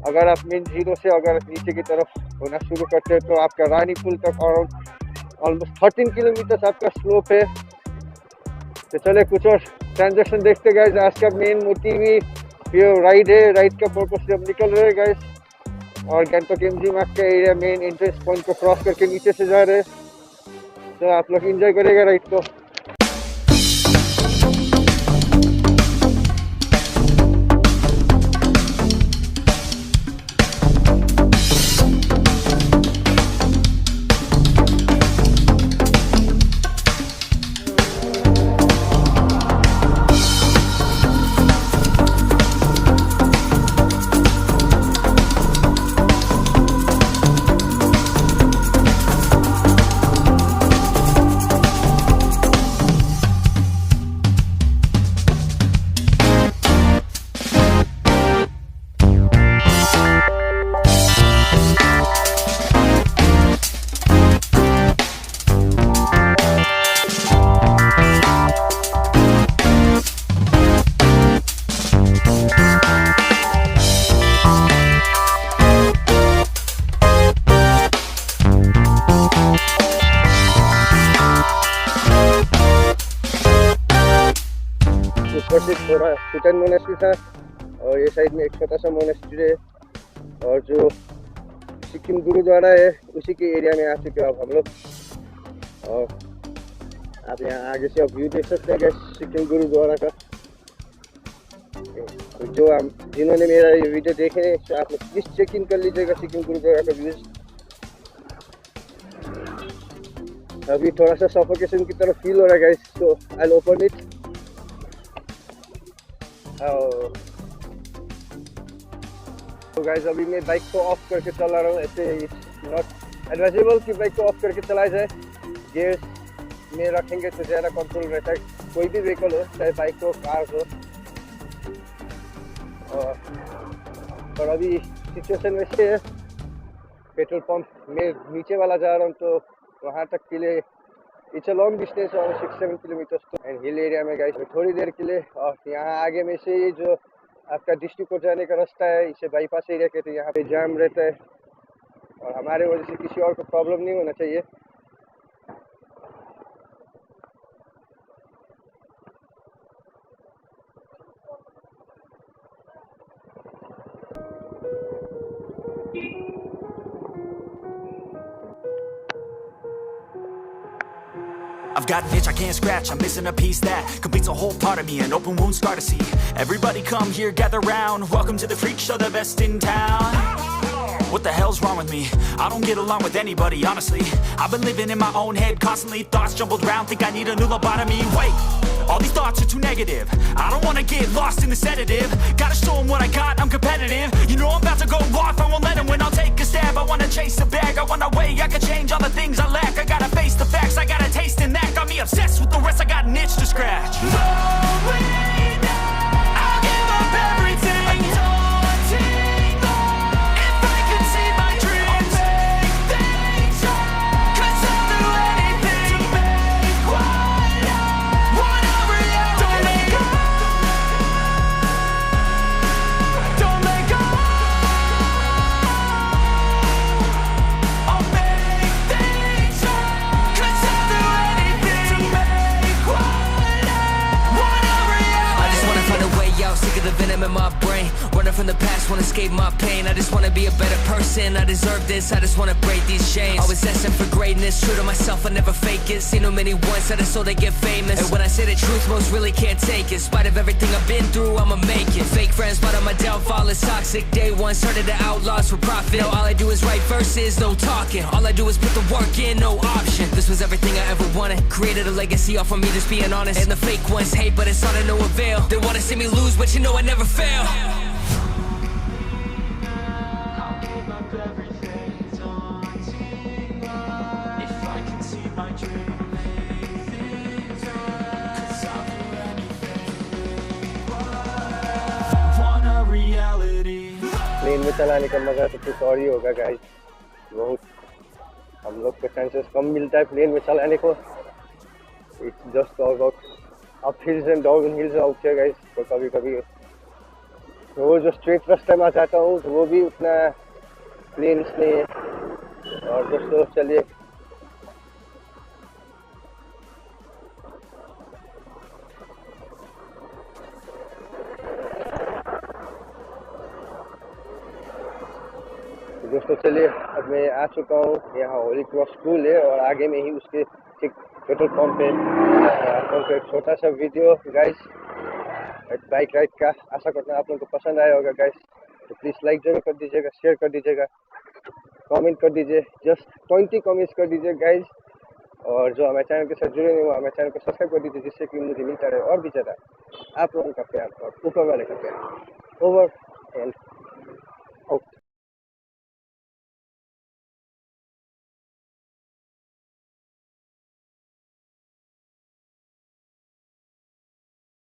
अगर आप main zero से अगर नीचे की तरफ होना शुरू करते हैं तो आपका रानी पुल तक ऑलमोस्ट 13 किलोमीटर आपका स्लोप है। तो चले कुछ और ट्रांजेक्शन देखते गाइस। आज का मेन मोटिव ही ये राइड है, राइड का पर्पस से हम निकल रहे हैं गाइस और गैंगटॉक एमजी मार्ग का एरिया मेन एंट्रेंस पॉइंट को क्रॉस करके नीचे से जा रहे हैं। तो आप लोग एंजॉय करेगा राइड को। थोड़ा सुटन मोनेस्ट्री था और ये साइड में एक छोटा सा मोनेस्ट्री है और जो सिक्किम गुरुद्वारा है उसी के एरिया में आ चुके हैं अब हम लोग। और आप यहाँ आगे से अब व्यू देख सकते हैं सिक्किम गुरुद्वारा का। तो जो जिन्होंने मेरा ये वीडियो देखे हैं तो आप लोग प्लीज चेक इन कर लीजिएगा सिक्किम गुरुद्वारा का व्यूज। अभी थोड़ा सा सफोकेशन की तरफ फील हो रहा है गाइस, तो आई विल ओपन इट। तो गाइस अभी मैं बाइक को ऑफ करके चला रहा हूँ। ऐसे नॉट एडवाइजेबल कि बाइक को ऑफ करके चलाया जाए। गियर्स में रखेंगे तो ज़्यादा कंट्रोल रहता है, कोई भी व्हीकल हो चाहे बाइक हो कार हो। और अभी सिचुएशन वैसे है, पेट्रोल पंप में नीचे वाला जा रहा हूँ तो वहाँ तक के लिए इट्स अ लॉन्ग डिस्टेंस और 6-7 किलोमीटर एंड हिल एरिया में गाइस थोड़ी देर के लिए। और यहाँ आगे में से ये जो आपका डिस्ट्रिक्ट को जाने का रास्ता है इसे बाईपास एरिया कहते हैं। यहाँ पे जाम रहता है और हमारे वजह से किसी और को प्रॉब्लम नहीं होना चाहिए। I've got an itch I can't scratch, I'm missing a piece that completes a whole part of me, an open wound scar to see. Everybody come here, gather round, welcome to the freak show, the best in town. What the hell's wrong with me? I don't get along with anybody, honestly. I've been living in my own head constantly, thoughts jumbled round, think I need a new lobotomy. Wait, all these thoughts are too negative, I don't wanna get lost in the sedative. Gotta show them what I got, I'm competitive. You know I'm about to go off, I won't let them win, I'll take a stab. I wanna chase a bag, I want a way I can change all the things I lack. I gotta face the facts, I got a taste in that. Got me obsessed with the rest, I got an itch to scratch. No way now, I'll give up everything. Daunting though, if I could see my dreams, I'll make things right. 'Cause I'll do anything to make what I want a reality. Don't let go, don't let go. I'll make things right. 'Cause I'll do anything to make what I want a reality. I just wanna find a way out, sick of the venom in my brain. Running from the past, wanna escape my pain. I just wanna be a better person, I deserve this. I just wanna break these chains. Always asking for greatness, true to myself, I never fake it. Seen too many once, I just so they get famous. And when I say the truth, most really can't take it. In spite of everything I've been through, I'ma make it. Fake friends, but on my downfall is toxic. Day one, started the outlaws for profit. Now all I do is write verses, no talking. All I do is put the work in, no option. This was everything I ever wanted. Created a legacy off of me, just being honest. And the fake ones hate, but it's all to no avail. They wanna see me lose, but you know I never fail. Plane में चलाने का मज़ा तो कुछ और ही होगा guys. बहुत हम लोग को चांसेस कम मिलता है प्लेन में चलाने को। It's just all about up hills and down hills out here guys. तो कभी कभी तो वो जो स्ट्रेट रास्ते में जाता हूँ तो वो भी उतना क्लीन नहीं है। और दोस्तों चलिए अब मैं आ चुका हूँ यहाँ होली क्रॉस स्कूल है और आगे में ही उसके ठीक पेट्रोल पंप है। आपको एक छोटा सा वीडियो गाइस बाइक राइड का, आशा करता हूँ आप लोगों को पसंद आया होगा गाइस। तो प्लीज़ लाइक जरूर कर दीजिएगा, शेयर कर दीजिएगा, कमेंट कर दीजिए, जस्ट 20 कमेंट्स कर दीजिए गाइस। और जो हमारे चैनल के साथ जुड़े नहीं हुआ हमारे चैनल को सब्सक्राइब कर दीजिए, जिससे कि मुझे मिलता रहे और भी ज़्यादा आप लोगों का प्यार और ऊपर वाले का प्यार। Over and